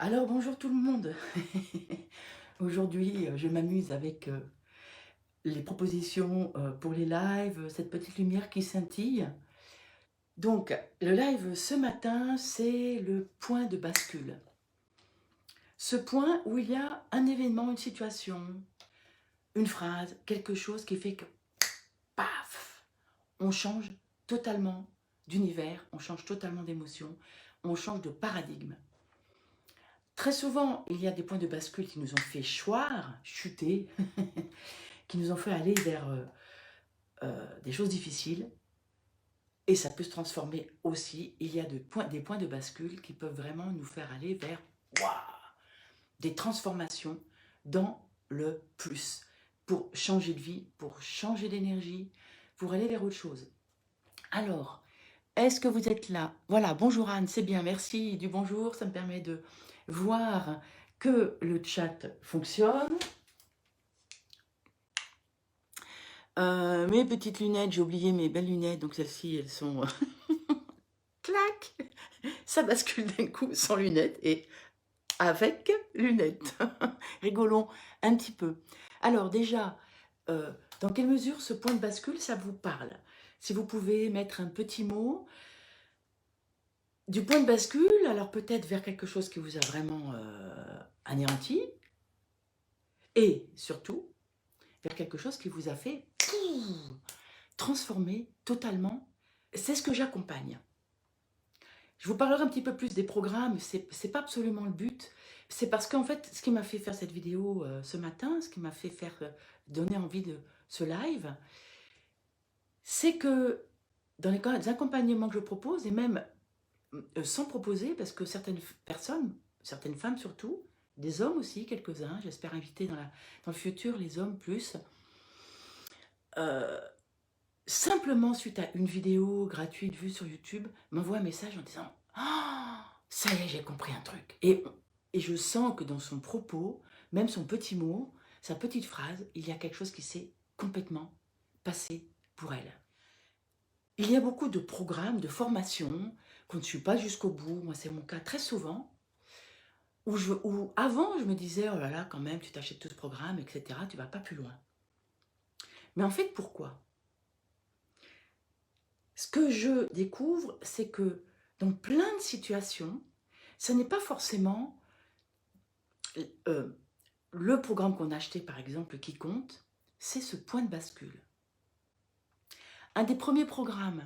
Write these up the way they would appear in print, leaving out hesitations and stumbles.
Alors bonjour tout le monde. Aujourd'hui, je m'amuse avec les propositions pour les lives, cette petite lumière qui scintille. Donc, le live ce matin, c'est le point de bascule. Ce point où il y a un événement, une situation, une phrase, quelque chose qui fait que, paf, on change totalement d'univers, on change totalement d'émotion, on change de paradigme. Très souvent, il y a des points de bascule qui nous ont fait choir, chuter, qui nous ont fait aller vers des choses difficiles. Et ça peut se transformer aussi. Il y a des points de bascule qui peuvent vraiment nous faire aller vers waouh, des transformations dans le plus. Pour changer de vie, pour changer d'énergie, pour aller vers autre chose. Alors, est-ce que vous êtes là? Voilà, bonjour Anne, c'est bien, merci du bonjour. Ça me permet de voir que le chat fonctionne. Mes petites lunettes, j'ai oublié mes belles lunettes, donc celles-ci, elles sont... clac, ça bascule d'un coup sans lunettes et avec lunettes. Rigolons un petit peu. Alors déjà, dans quelle mesure ce point de bascule, ça vous parle? Si vous pouvez mettre un petit mot du point de bascule, alors peut-être vers quelque chose qui vous a vraiment anéanti, et surtout vers quelque chose qui vous a fait transformer totalement. C'est ce que j'accompagne. Je vous parlerai un petit peu plus des programmes, c'est pas absolument le but. C'est parce qu'en fait, ce qui m'a fait faire cette vidéo ce matin, ce qui m'a fait faire donner envie de ce live, c'est que dans les accompagnements que je propose, et même sans proposer, parce que certaines personnes, certaines femmes surtout, des hommes aussi, quelques-uns, j'espère inviter dans le futur les hommes plus, simplement suite à une vidéo gratuite vue sur YouTube, m'envoie un message en disant «Ah, ça y est, j'ai compris un truc». Et je sens que dans son propos, même son petit mot, sa petite phrase, il y a quelque chose qui s'est complètement passé pour elle. Il y a beaucoup de programmes, de formations qu'on ne suit pas jusqu'au bout. Moi, c'est mon cas très souvent. Où avant, je me disais, oh là là, quand même, tu t'achètes tout ce programme, etc., tu vas pas plus loin. Mais en fait, pourquoi? Ce que je découvre, c'est que dans plein de situations, ce n'est pas forcément le programme qu'on a acheté, par exemple, qui compte, c'est ce point de bascule. Un des premiers programmes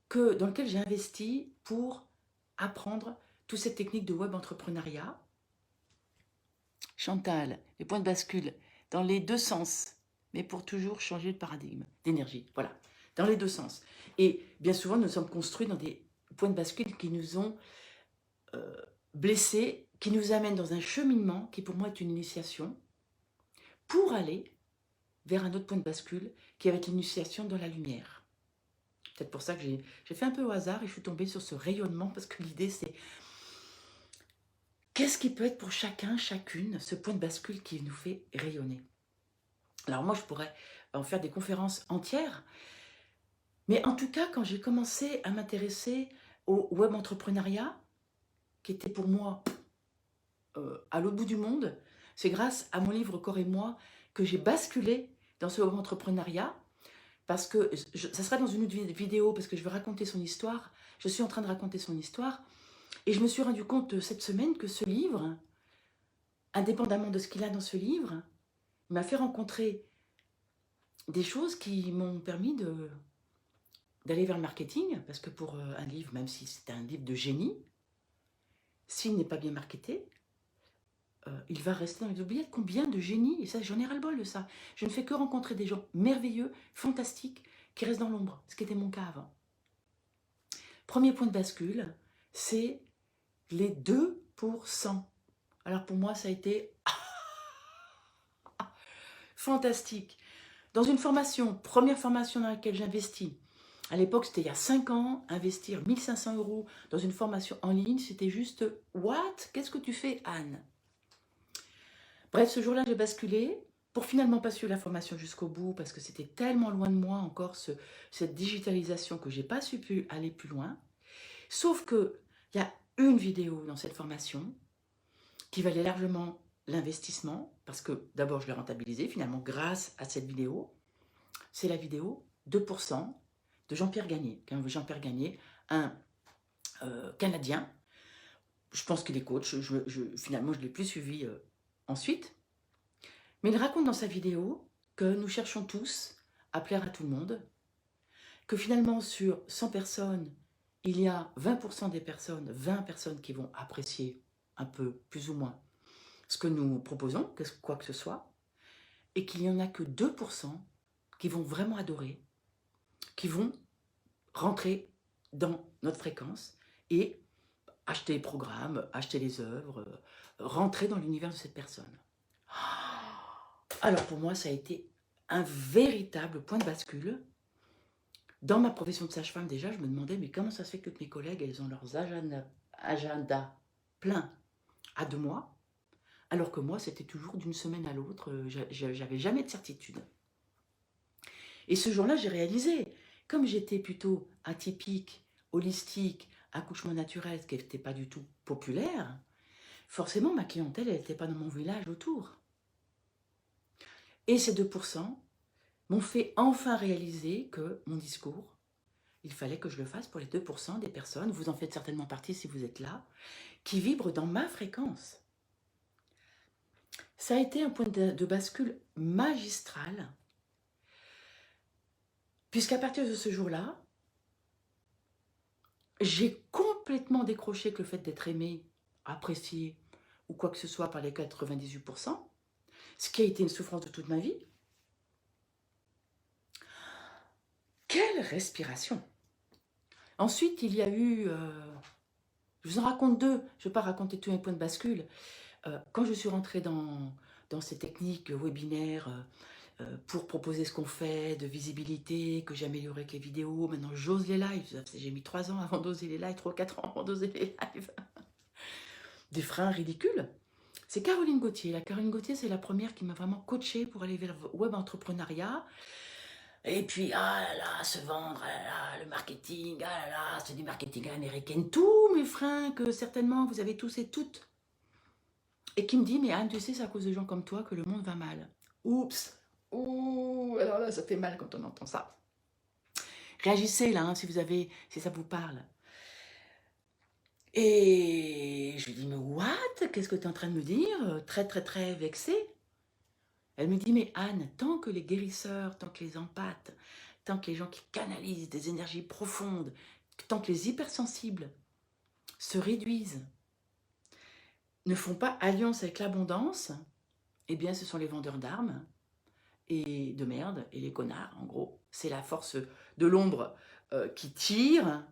dans lequel j'ai investi pour apprendre toutes ces techniques de web entrepreneuriat, Chantal, les points de bascule, dans les deux sens, mais pour toujours changer de paradigme, d'énergie, voilà, dans les deux sens. Et bien souvent, nous sommes construits dans des points de bascule qui nous ont blessés, qui nous amènent dans un cheminement qui pour moi est une initiation, pour aller vers un autre point de bascule qui va être l'initiation dans la lumière. Peut-être pour ça que j'ai fait un peu au hasard et je suis tombée sur ce rayonnement, parce que l'idée c'est qu'est-ce qui peut être pour chacun, chacune, ce point de bascule qui nous fait rayonner. Alors moi, je pourrais en faire des conférences entières, mais en tout cas, quand j'ai commencé à m'intéresser au web entrepreneuriat, qui était pour moi à l'autre bout du monde, c'est grâce à mon livre Corps et moi que j'ai basculé dans ce web entrepreneuriat, parce que ça sera dans une autre vidéo, parce que je vais raconter son histoire. Je suis en train de raconter son histoire, et je me suis rendu compte cette semaine que ce livre, indépendamment de ce qu'il a dans ce livre, m'a fait rencontrer des choses qui m'ont permis d'aller vers le marketing, parce que pour un livre, même si c'est un livre de génie, s'il n'est pas bien marketé, il va rester dans les oubliettes. Combien de génies, et ça j'en ai ras-le-bol de ça. Je ne fais que rencontrer des gens merveilleux, fantastiques, qui restent dans l'ombre, ce qui était mon cas avant. Premier point de bascule, c'est les 2%. Alors pour moi, ça a été fantastique. Dans une formation, première formation dans laquelle j'investis, à l'époque, c'était il y a 5 ans, investir 1 500 € dans une formation en ligne, c'était juste « What? Qu'est-ce que tu fais, Anne ?» Bref, ce jour-là, j'ai basculé pour finalement pas suivre la formation jusqu'au bout parce que c'était tellement loin de moi encore cette digitalisation que j'ai pas aller plus loin. Sauf que il y a une vidéo dans cette formation qui valait largement l'investissement, parce que d'abord je l'ai rentabilisé finalement grâce à cette vidéo. C'est la vidéo 2% de Jean-Pierre Gagné. Jean-Pierre Gagné, un Canadien. Je pense qu'il est coach, finalement je ne l'ai plus suivi ensuite. Mais il raconte dans sa vidéo que nous cherchons tous à plaire à tout le monde, que finalement sur 100 personnes, il y a 20% des personnes, 20 personnes qui vont apprécier un peu, plus ou moins, ce que nous proposons, quoi que ce soit, et qu'il n'y en a que 2% qui vont vraiment adorer, qui vont rentrer dans notre fréquence et acheter les programmes, acheter les œuvres, rentrer dans l'univers de cette personne. Alors pour moi, ça a été un véritable point de bascule. Dans ma profession de sage-femme, déjà, je me demandais, mais comment ça se fait que toutes mes collègues, elles ont leurs agendas pleins à 2 mois, alors que moi, c'était toujours d'une semaine à l'autre, j'avais jamais de certitude. Et ce jour-là, j'ai réalisé, comme j'étais plutôt atypique, holistique, accouchement naturel, ce qui n'était pas du tout populaire, forcément, ma clientèle, elle n'était pas dans mon village autour. Et ces 2% m'ont fait enfin réaliser que mon discours, il fallait que je le fasse pour les 2% des personnes, vous en faites certainement partie si vous êtes là, qui vibrent dans ma fréquence. Ça a été un point de bascule magistral, puisqu'à partir de ce jour-là, j'ai complètement décroché que le fait d'être aimé, apprécié, ou quoi que ce soit par les 98%, ce qui a été une souffrance de toute ma vie. Quelle respiration! Ensuite, il y a eu, je vous en raconte 2, je ne vais pas raconter tous mes points de bascule. Quand je suis rentrée dans ces techniques webinaires pour proposer ce qu'on fait, de visibilité, que j'ai amélioré avec les vidéos, maintenant j'ose les lives, j'ai mis 3 ans avant d'oser les lives, 3 ou 4 ans avant d'oser les lives. Des freins ridicules. C'est Caroline Gauthier. La Caroline Gauthier, c'est la première qui m'a vraiment coachée pour aller vers le web entrepreneuriat. Et puis, ah là là, se vendre, ah là là, le marketing, ah là là, c'est du marketing américain. Tous mes freins que certainement vous avez tous et toutes. Et qui me dit, mais Anne, tu sais, c'est à cause de gens comme toi que le monde va mal. Oups. Ouh, alors là, ça fait mal quand on entend ça. Réagissez là, hein, si ça vous parle. Et je lui dis, mais what? Qu'est-ce que tu es en train de me dire? Très, très, très vexée. Elle me dit, mais Anne, tant que les guérisseurs, tant que les empathes, tant que les gens qui canalisent des énergies profondes, tant que les hypersensibles se réduisent, ne font pas alliance avec l'abondance, eh bien ce sont les vendeurs d'armes et de merde et les connards, en gros. C'est la force de l'ombre qui tire,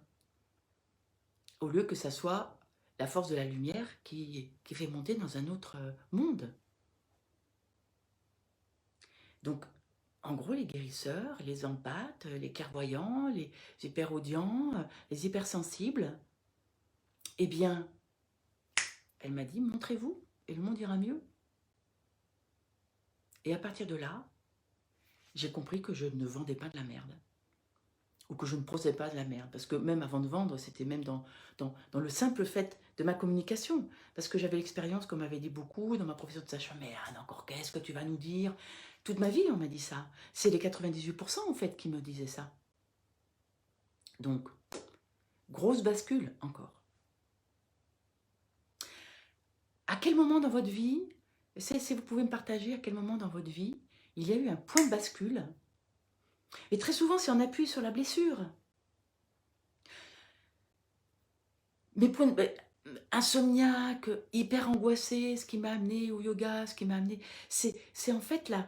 au lieu que ça soit la force de la lumière qui fait monter dans un autre monde. Donc, en gros, les guérisseurs, les empathes, les clairvoyants, les hyperaudients, les hypersensibles, eh bien, elle m'a dit, montrez-vous et le monde ira mieux. Et à partir de là, j'ai compris que je ne vendais pas de la merde. Ou que je ne prosais pas de la merde. Parce que même avant de vendre, c'était même dans le simple fait de ma communication. Parce que j'avais l'expérience, comme m'avait dit beaucoup, dans ma profession de sage-femme, mais Anne, encore qu'est-ce que tu vas nous dire? Toute ma vie, on m'a dit ça. C'est les 98% en fait qui me disaient ça. Donc, grosse bascule encore. À quel moment dans votre vie, si vous pouvez me partager à quel moment dans votre vie, il y a eu un point de bascule. Et très souvent, c'est en appui sur la blessure. Mes points de... insomniaque, hyper angoissé, ce qui m'a amené au yoga, ce qui m'a amené... C'est en fait là...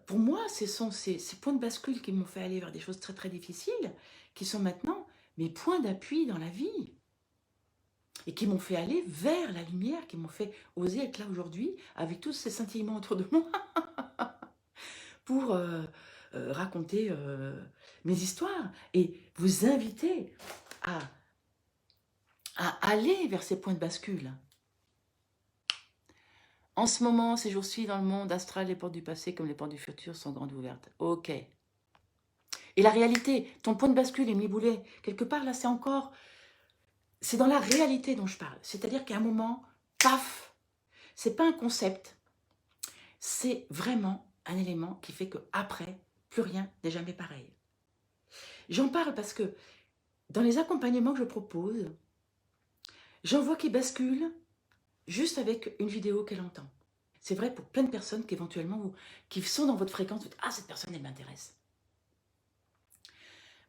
pour moi, ce sont ces points de bascule qui m'ont fait aller vers des choses très très difficiles, qui sont maintenant mes points d'appui dans la vie. Et qui m'ont fait aller vers la lumière, qui m'ont fait oser être là aujourd'hui, avec tous ces scintillements autour de moi, pour raconter mes histoires, et vous inviter à aller vers ces points de bascule. En ce moment, ces jours-ci, dans le monde astral, les portes du passé comme les portes du futur sont grandes ouvertes. Ok. Et la réalité, ton point de bascule, Émilie Boulet, quelque part là, c'est dans la réalité dont je parle. C'est-à-dire qu'à un moment, paf, c'est pas un concept, c'est vraiment un élément qui fait que après, plus rien n'est jamais pareil. J'en parle parce que dans les accompagnements que je propose, j'en vois qui basculent juste avec une vidéo qu'elle entend. C'est vrai pour plein de personnes qui éventuellement, qui sont dans votre fréquence, vous dites, ah, cette personne, elle m'intéresse.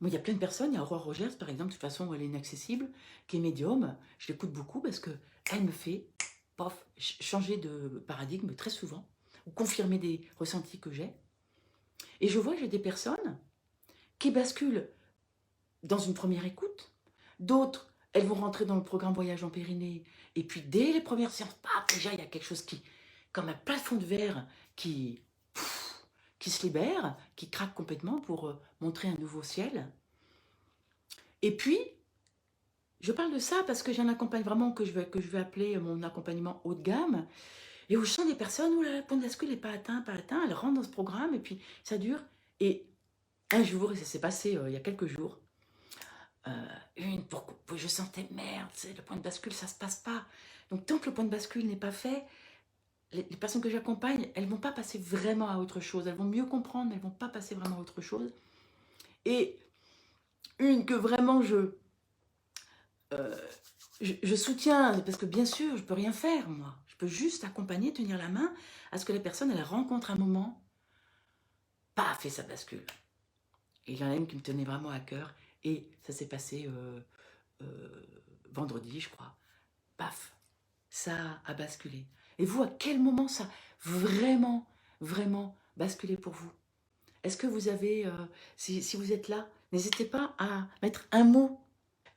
Moi, il y a plein de personnes, il y a Aurore Rogers, par exemple, de toute façon, elle est inaccessible, qui est médium. Je l'écoute beaucoup parce qu'elle me fait, pof, changer de paradigme très souvent, ou confirmer des ressentis que j'ai. Et je vois que j'ai des personnes qui basculent dans une première écoute. D'autres, elles vont rentrer dans le programme Voyage en Périnée. Et puis, dès les premières séances, paf, déjà, il y a quelque chose qui, comme un plafond de verre, qui, qui se libère, qui craque complètement pour montrer un nouveau ciel. Et puis, je parle de ça parce que j'ai un accompagnement vraiment que je vais appeler mon accompagnement haut de gamme, et où je sens des personnes où le point de bascule n'est pas atteint, elles rentrent dans ce programme, et puis ça dure. Et un jour, et ça s'est passé il y a quelques jours, je sentais, merde, le point de bascule, ça ne se passe pas. Donc tant que le point de bascule n'est pas fait, les personnes que j'accompagne, elles ne vont pas passer vraiment à autre chose. Elles vont mieux comprendre, mais elles ne vont pas passer vraiment à autre chose. Et une que vraiment je soutiens, parce que bien sûr, je ne peux rien faire, moi. Je peux juste accompagner, tenir la main à ce que la personne, elle rencontre un moment, paf, et ça bascule. Et il y en a une qui me tenait vraiment à cœur, et ça s'est passé vendredi, je crois. Paf, ça a basculé. Et vous, à quel moment ça a vraiment, vraiment basculé pour vous? Est-ce que vous avez, si vous êtes là, n'hésitez pas à mettre un mot.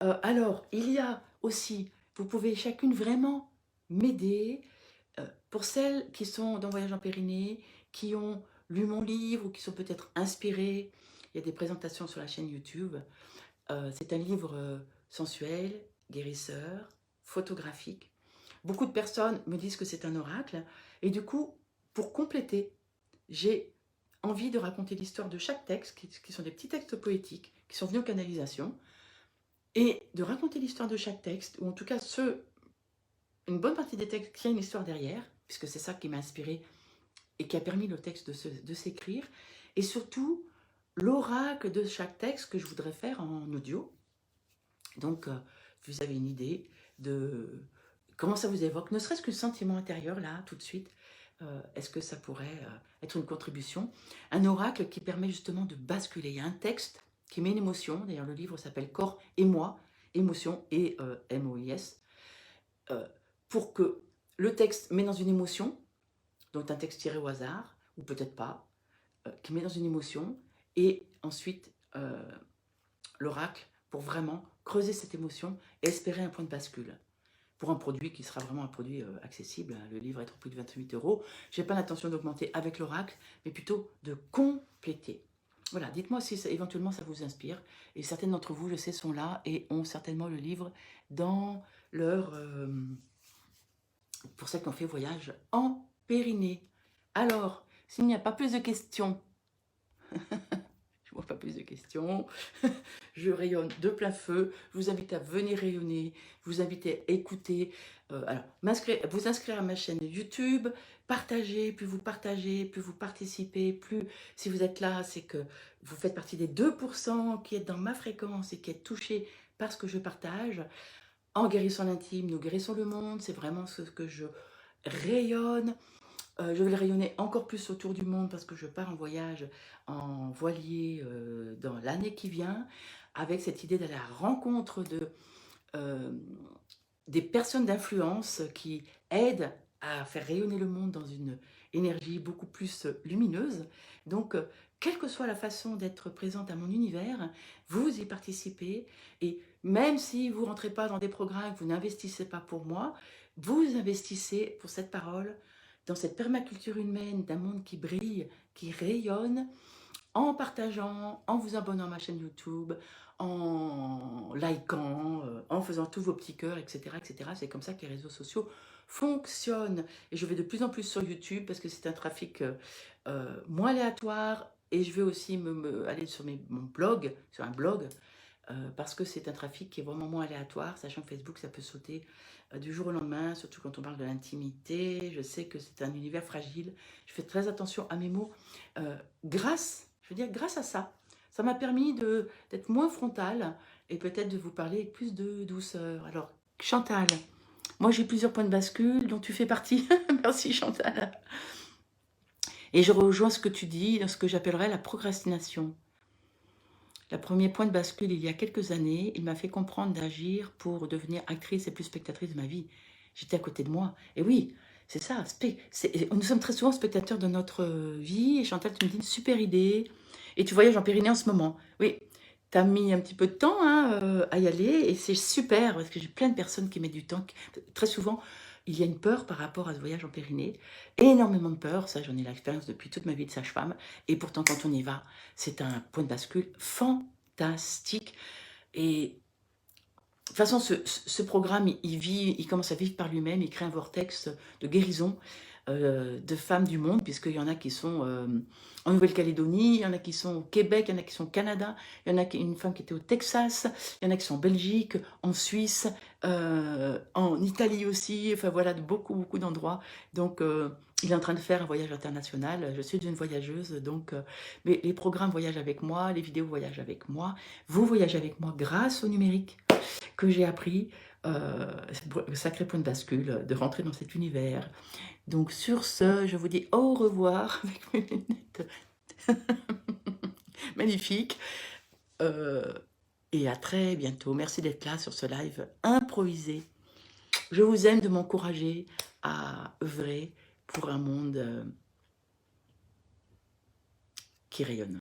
Alors, il y a aussi, vous pouvez chacune vraiment m'aider. Pour celles qui sont dans Voyage en Périnée, qui ont lu mon livre ou qui sont peut-être inspirées, il y a des présentations sur la chaîne YouTube. C'est un livre sensuel, guérisseur, photographique. Beaucoup de personnes me disent que c'est un oracle. Et du coup, pour compléter, j'ai envie de raconter l'histoire de chaque texte, qui sont des petits textes poétiques, qui sont venus aux canalisations, et de raconter l'histoire de chaque texte, ou en tout cas une bonne partie des textes qui a une histoire derrière, puisque c'est ça qui m'a inspiré et qui a permis le texte de s'écrire, et surtout l'oracle de chaque texte que je voudrais faire en audio. Donc, vous avez une idée de comment ça vous évoque, ne serait-ce que le sentiment intérieur, là, tout de suite. Est-ce que ça pourrait être une contribution? Un oracle qui permet justement de basculer. Il y a un texte qui met une émotion, d'ailleurs le livre s'appelle Corps et moi, émotion et MOIS, pour que le texte met dans une émotion, donc un texte tiré au hasard, ou peut-être pas, qui met dans une émotion, et ensuite l'oracle pour vraiment creuser cette émotion et espérer un point de bascule pour un produit qui sera vraiment un produit accessible. Le livre est au prix de 28 €. Je n'ai pas l'intention d'augmenter avec l'oracle, mais plutôt de compléter. Voilà, dites-moi si éventuellement ça vous inspire. Et certaines d'entre vous, je sais, sont là et ont certainement le livre dans leur... pour celles qui ont fait voyage en Périnée. Alors, s'il n'y a pas plus de questions, je vois pas plus de questions. Je rayonne de plein feu. Je vous invite à venir rayonner. Je vous invite à écouter. Alors, vous inscrire à ma chaîne YouTube. Partagez, plus vous partagez, plus vous participez, plus si vous êtes là, c'est que vous faites partie des 2% qui êtes dans ma fréquence et qui êtes touchés par ce que je partage. En guérissant l'intime, nous guérissons le monde. C'est vraiment ce que je rayonne. Je vais le rayonner encore plus autour du monde parce que je pars en voyage en voilier dans l'année qui vient, avec cette idée d'aller à la rencontre des personnes d'influence qui aident à faire rayonner le monde dans une énergie beaucoup plus lumineuse. Donc, quelle que soit la façon d'être présente à mon univers, vous y participez. Et même si vous ne rentrez pas dans des programmes, que vous n'investissez pas pour moi, vous investissez pour cette parole, dans cette permaculture humaine d'un monde qui brille, qui rayonne, en partageant, en vous abonnant à ma chaîne YouTube, en likant, en faisant tous vos petits cœurs, etc. etc. C'est comme ça que les réseaux sociaux fonctionnent. Et je vais de plus en plus sur YouTube parce que c'est un trafic moins aléatoire. Et je vais aussi aller sur mon blog, sur un blog, parce que c'est un trafic qui est vraiment moins aléatoire, sachant que Facebook, ça peut sauter du jour au lendemain, surtout quand on parle de l'intimité. Je sais que c'est un univers fragile. Je fais très attention à mes mots. Je veux dire, grâce à ça, ça m'a permis d'être moins frontale et peut-être de vous parler avec plus de douceur. Alors, Chantal, moi j'ai plusieurs points de bascule dont tu fais partie. Merci Chantal. Et je rejoins ce que tu dis dans ce que j'appellerais la procrastination. Le premier point de bascule, il y a quelques années, il m'a fait comprendre d'agir pour devenir actrice et plus spectatrice de ma vie. J'étais à côté de moi. Et oui, c'est ça. Nous sommes très souvent spectateurs de notre vie. Et Chantal, tu me dis une super idée. Et tu voyages en Pyrénées en ce moment. Oui, tu as mis un petit peu de temps hein, à y aller. Et c'est super parce que j'ai plein de personnes qui mettent du temps. Très souvent, il y a une peur par rapport à ce voyage en Pyrénées. Énormément de peur. Ça, j'en ai l'expérience depuis toute ma vie de sage-femme. Et pourtant, quand on y va, c'est un point de bascule fantastique. Et de toute façon, ce programme, il commence à vivre par lui-même, il crée un vortex de guérison de femmes du monde, puisqu'il y en a qui sont en Nouvelle-Calédonie, il y en a qui sont au Québec, il y en a qui sont au Canada, il y en a une femme qui était au Texas, il y en a qui sont en Belgique, en Suisse, en Italie aussi, enfin voilà, de beaucoup, beaucoup d'endroits. Donc, il est en train de faire un voyage international. Je suis une voyageuse, donc mais les programmes voyagent avec moi, les vidéos voyagent avec moi. Vous voyagez avec moi grâce au numérique que j'ai appris, sacré point de bascule, de rentrer dans cet univers. Donc sur ce, je vous dis au revoir avec mes lunettes magnifiques. Et à très bientôt. Merci d'être là sur ce live improvisé. Je vous aime de m'encourager à œuvrer pour un monde qui rayonne.